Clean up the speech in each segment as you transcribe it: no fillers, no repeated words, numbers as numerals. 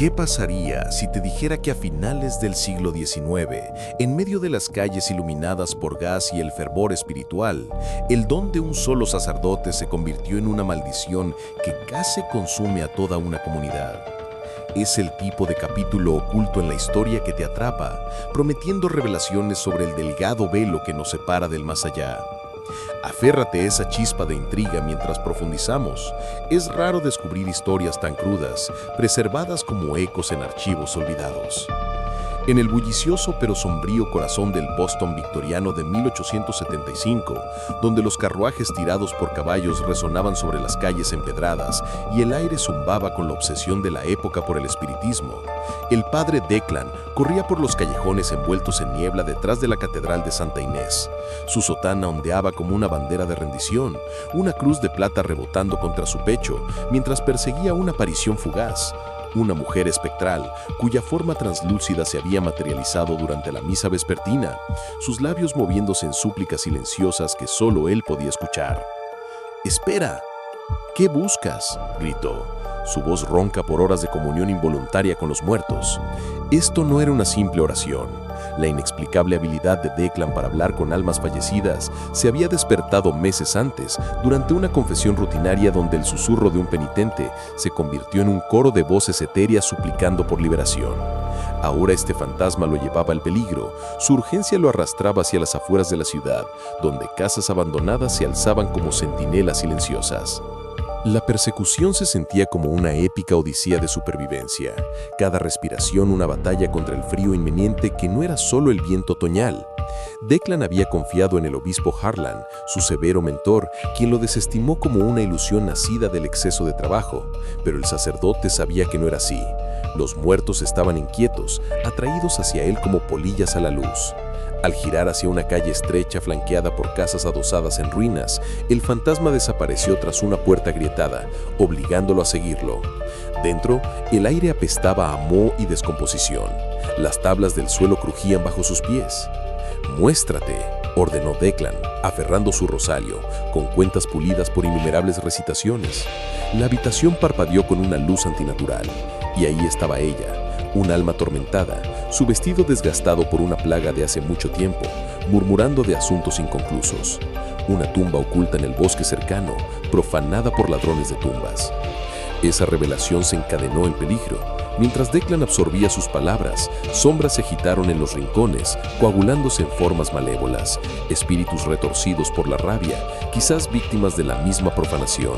¿Qué pasaría si te dijera que a finales del siglo XIX, en medio de las calles iluminadas por gas y el fervor espiritual, el don de un solo sacerdote se convirtió en una maldición que casi consume a toda una comunidad? Es el tipo de capítulo oculto en la historia que te atrapa, prometiendo revelaciones sobre el delgado velo que nos separa del más allá. Aférrate a esa chispa de intriga mientras profundizamos. Es raro descubrir historias tan crudas, preservadas como ecos en archivos olvidados. En el bullicioso pero sombrío corazón del Boston victoriano de 1875, donde los carruajes tirados por caballos resonaban sobre las calles empedradas y el aire zumbaba con la obsesión de la época por el espiritismo, el padre Declan corría por los callejones envueltos en niebla detrás de la Catedral de Santa Inés. Su sotana ondeaba como una bandera de rendición, una cruz de plata rebotando contra su pecho, mientras perseguía una aparición fugaz. Una mujer espectral, cuya forma translúcida se había materializado durante la misa vespertina, sus labios moviéndose en súplicas silenciosas que solo él podía escuchar. «¡Espera! ¿Qué buscas?», gritó, su voz ronca por horas de comunión involuntaria con los muertos. Esto no era una simple oración. La inexplicable habilidad de Declan para hablar con almas fallecidas se había despertado meses antes, durante una confesión rutinaria donde el susurro de un penitente se convirtió en un coro de voces etéreas suplicando por liberación. Ahora este fantasma lo llevaba al peligro, su urgencia lo arrastraba hacia las afueras de la ciudad, donde casas abandonadas se alzaban como centinelas silenciosas. La persecución se sentía como una épica odisea de supervivencia, cada respiración una batalla contra el frío inminente que no era solo el viento otoñal. Declan había confiado en el obispo Harlan, su severo mentor, quien lo desestimó como una ilusión nacida del exceso de trabajo, pero el sacerdote sabía que no era así. Los muertos estaban inquietos, atraídos hacia él como polillas a la luz. Al girar hacia una calle estrecha flanqueada por casas adosadas en ruinas, el fantasma desapareció tras una puerta agrietada, obligándolo a seguirlo. Dentro, el aire apestaba a moho y descomposición. Las tablas del suelo crujían bajo sus pies. «Muéstrate», ordenó Declan, aferrando su rosario, con cuentas pulidas por innumerables recitaciones. La habitación parpadeó con una luz antinatural, y ahí estaba ella, un alma atormentada, su vestido desgastado por una plaga de hace mucho tiempo, murmurando de asuntos inconclusos. Una tumba oculta en el bosque cercano, profanada por ladrones de tumbas. Esa revelación se encadenó en peligro. Mientras Declan absorbía sus palabras, sombras se agitaron en los rincones, coagulándose en formas malévolas, espíritus retorcidos por la rabia, quizás víctimas de la misma profanación.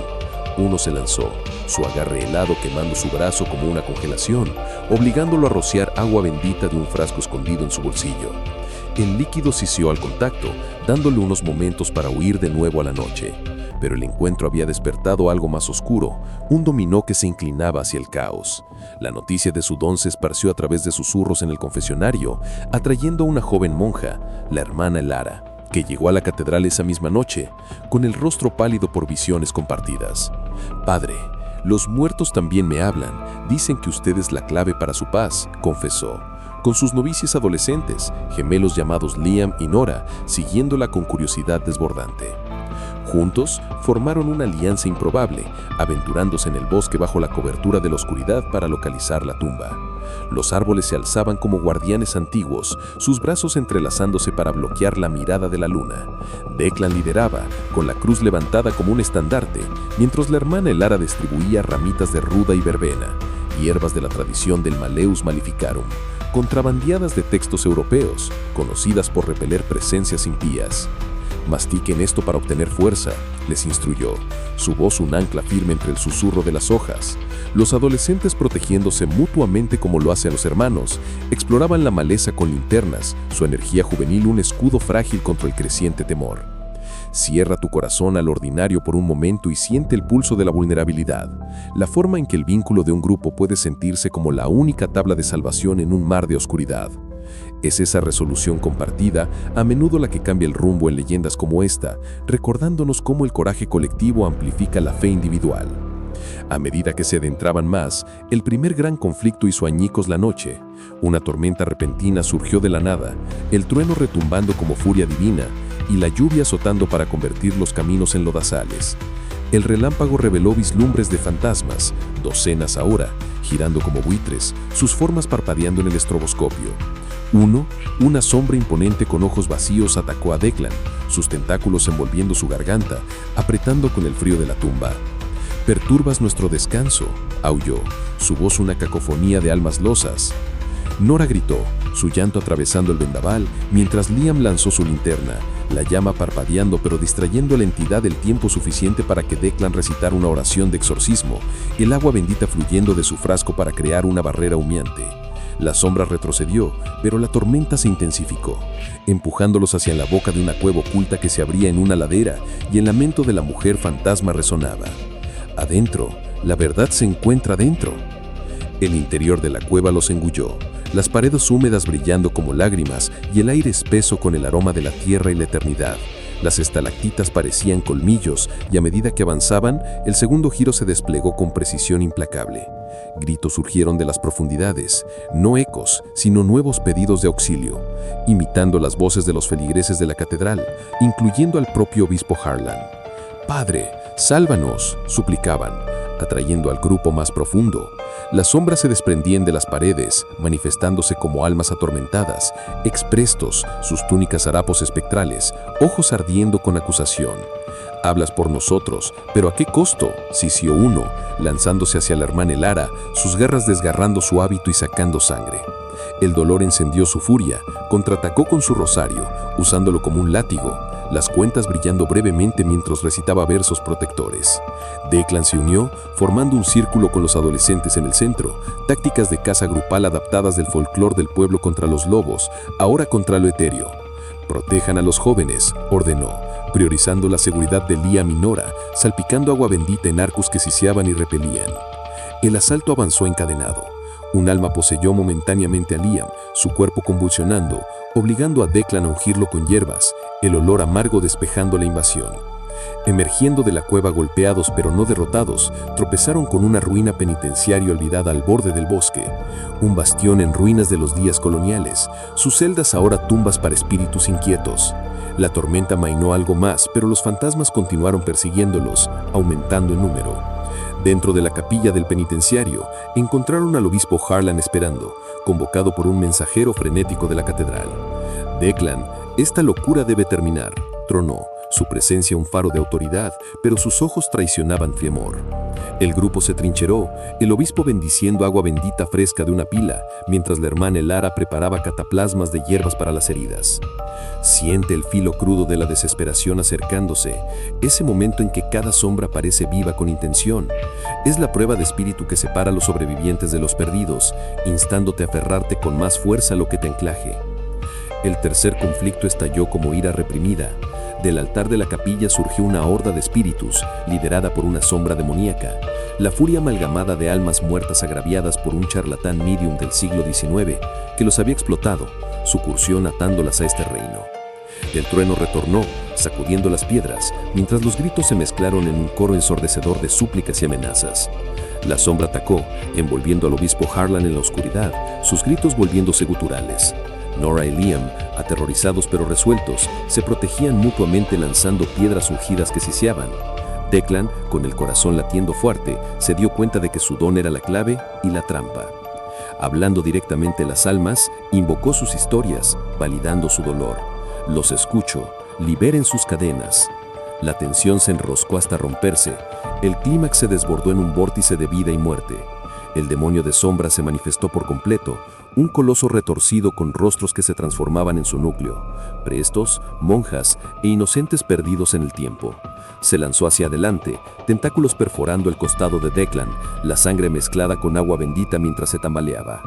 Uno se lanzó, su agarre helado quemando su brazo como una congelación, obligándolo a rociar agua bendita de un frasco escondido en su bolsillo. El líquido sisió al contacto, dándole unos momentos para huir de nuevo a la noche. Pero el encuentro había despertado algo más oscuro, un dominó que se inclinaba hacia el caos. La noticia de su don se esparció a través de susurros en el confesionario, atrayendo a una joven monja, la hermana Lara, que llegó a la catedral esa misma noche, con el rostro pálido por visiones compartidas. «Padre, los muertos también me hablan, dicen que usted es la clave para su paz», confesó, con sus novicias adolescentes, gemelos llamados Liam y Nora, siguiéndola con curiosidad desbordante. Juntos formaron una alianza improbable, aventurándose en el bosque bajo la cobertura de la oscuridad para localizar la tumba. Los árboles se alzaban como guardianes antiguos, sus brazos entrelazándose para bloquear la mirada de la luna. Declan lideraba, con la cruz levantada como un estandarte, mientras la hermana Elara distribuía ramitas de ruda y verbena, hierbas de la tradición del Malleus Maleficarum, contrabandeadas de textos europeos, conocidas por repeler presencias impías. «Mastiquen esto para obtener fuerza», les instruyó, su voz un ancla firme entre el susurro de las hojas. Los adolescentes, protegiéndose mutuamente como lo hacen los hermanos, exploraban la maleza con linternas, su energía juvenil un escudo frágil contra el creciente temor. Cierra tu corazón al ordinario por un momento y siente el pulso de la vulnerabilidad, la forma en que el vínculo de un grupo puede sentirse como la única tabla de salvación en un mar de oscuridad. Es esa resolución compartida, a menudo la que cambia el rumbo en leyendas como esta, recordándonos cómo el coraje colectivo amplifica la fe individual. A medida que se adentraban más, el primer gran conflicto hizo añicos la noche. Una tormenta repentina surgió de la nada, el trueno retumbando como furia divina y la lluvia azotando para convertir los caminos en lodazales. El relámpago reveló vislumbres de fantasmas, docenas ahora, girando como buitres, sus formas parpadeando en el estroboscopio. Una sombra imponente con ojos vacíos atacó a Declan, sus tentáculos envolviendo su garganta, apretando con el frío de la tumba. «Perturbas nuestro descanso», aulló, su voz una cacofonía de almas losas. Nora gritó, su llanto atravesando el vendaval, mientras Liam lanzó su linterna, la llama parpadeando pero distrayendo a la entidad el tiempo suficiente para que Declan recitara una oración de exorcismo, el agua bendita fluyendo de su frasco para crear una barrera humeante. La sombra retrocedió, pero la tormenta se intensificó, empujándolos hacia la boca de una cueva oculta que se abría en una ladera y el lamento de la mujer fantasma resonaba. Adentro, la verdad se encuentra dentro. El interior de la cueva los engulló, las paredes húmedas brillando como lágrimas y el aire espeso con el aroma de la tierra y la eternidad. Las estalactitas parecían colmillos y a medida que avanzaban, el segundo giro se desplegó con precisión implacable. Gritos surgieron de las profundidades, no ecos, sino nuevos pedidos de auxilio, imitando las voces de los feligreses de la catedral, incluyendo al propio obispo Harlan. «Padre, sálvanos», suplicaban, atrayendo al grupo más profundo. Las sombras se desprendían de las paredes, manifestándose como almas atormentadas, exprestos, sus túnicas harapos espectrales, ojos ardiendo con acusación. «Hablas por nosotros, pero ¿a qué costo?», sisió uno, lanzándose hacia la hermana Elara, sus garras desgarrando su hábito y sacando sangre. El dolor encendió su furia, contraatacó con su rosario, usándolo como un látigo, las cuentas brillando brevemente mientras recitaba versos protectores. Declan se unió, formando un círculo con los adolescentes en el centro, tácticas de caza grupal adaptadas del folclore del pueblo contra los lobos, ahora contra lo etéreo. «Protejan a los jóvenes», ordenó, priorizando la seguridad de Liam y Nora, salpicando agua bendita en arcos que siseaban y repelían. El asalto avanzó encadenado. Un alma poseyó momentáneamente a Liam, su cuerpo convulsionando, obligando a Declan a ungirlo con hierbas, el olor amargo despejando la invasión. Emergiendo de la cueva golpeados pero no derrotados, tropezaron con una ruina penitenciaria olvidada al borde del bosque, un bastión en ruinas de los días coloniales, sus celdas ahora tumbas para espíritus inquietos. La tormenta amainó algo más, pero los fantasmas continuaron persiguiéndolos, aumentando en número. Dentro de la capilla del penitenciario, encontraron al obispo Harlan esperando, convocado por un mensajero frenético de la catedral. «Declan, esta locura debe terminar», tronó, su presencia un faro de autoridad, pero sus ojos traicionaban temor. El grupo se trincheró, el obispo bendiciendo agua bendita fresca de una pila, mientras la hermana Elara preparaba cataplasmas de hierbas para las heridas. Siente el filo crudo de la desesperación acercándose, ese momento en que cada sombra parece viva con intención. Es la prueba de espíritu que separa a los sobrevivientes de los perdidos, instándote a aferrarte con más fuerza a lo que te anclaje. El tercer conflicto estalló como ira reprimida. Del altar de la capilla surgió una horda de espíritus, liderada por una sombra demoníaca. La furia amalgamada de almas muertas agraviadas por un charlatán medium del siglo XIX que los había explotado, sucursión atándolas a este reino. El trueno retornó, sacudiendo las piedras, mientras los gritos se mezclaron en un coro ensordecedor de súplicas y amenazas. La sombra atacó, envolviendo al obispo Harlan en la oscuridad, sus gritos volviéndose guturales. Nora y Liam, aterrorizados pero resueltos, se protegían mutuamente lanzando piedras ungidas que siseaban. Declan, con el corazón latiendo fuerte, se dio cuenta de que su don era la clave y la trampa. Hablando directamente a las almas, invocó sus historias, validando su dolor. «Los escucho, liberen sus cadenas». La tensión se enroscó hasta romperse. El clímax se desbordó en un vórtice de vida y muerte. El demonio de sombra se manifestó por completo, un coloso retorcido con rostros que se transformaban en su núcleo, prestos, monjas e inocentes perdidos en el tiempo. Se lanzó hacia adelante, tentáculos perforando el costado de Declan, la sangre mezclada con agua bendita mientras se tambaleaba.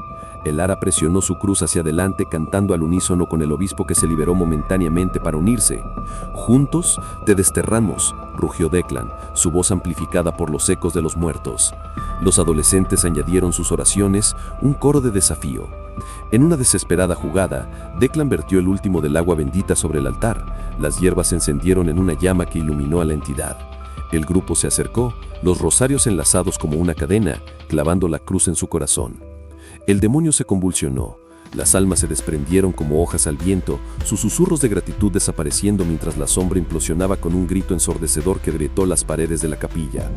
Elara presionó su cruz hacia adelante cantando al unísono con el obispo que se liberó momentáneamente para unirse. «Juntos te desterramos», rugió Declan, su voz amplificada por los ecos de los muertos. Los adolescentes añadieron sus oraciones, un coro de desafío. En una desesperada jugada, Declan vertió el último del agua bendita sobre el altar. Las hierbas se encendieron en una llama que iluminó a la entidad. El grupo se acercó, los rosarios enlazados como una cadena, clavando la cruz en su corazón. El demonio se convulsionó. Las almas se desprendieron como hojas al viento, sus susurros de gratitud desapareciendo mientras la sombra implosionaba con un grito ensordecedor que agrietó las paredes de la capilla.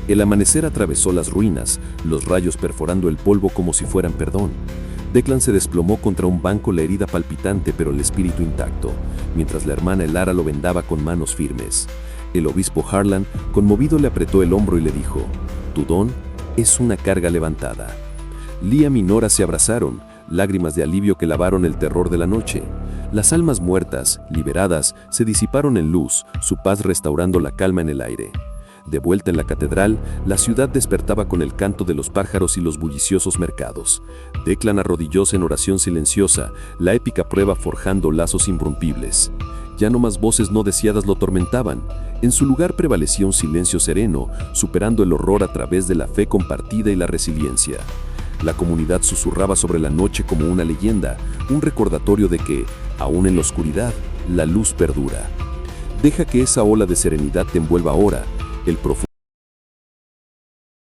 El amanecer atravesó las ruinas, los rayos perforando el polvo como si fueran perdón. Declan se desplomó contra un banco, la herida palpitante pero el espíritu intacto, mientras la hermana Elara lo vendaba con manos firmes. El obispo Harlan, conmovido, le apretó el hombro y le dijo: «Tu don es una carga levantada». Liam y Nora se abrazaron, lágrimas de alivio que lavaron el terror de la noche. Las almas muertas, liberadas, se disiparon en luz, su paz restaurando la calma en el aire. De vuelta en la catedral, la ciudad despertaba con el canto de los pájaros y los bulliciosos mercados. Declan arrodillóse en oración silenciosa, la épica prueba forjando lazos irrompibles. Ya no más voces no deseadas lo atormentaban. En su lugar prevalecía un silencio sereno, superando el horror a través de la fe compartida y la resiliencia. La comunidad susurraba sobre la noche como una leyenda, un recordatorio de que, aún en la oscuridad, la luz perdura. Deja que esa ola de serenidad te envuelva ahora, el profundo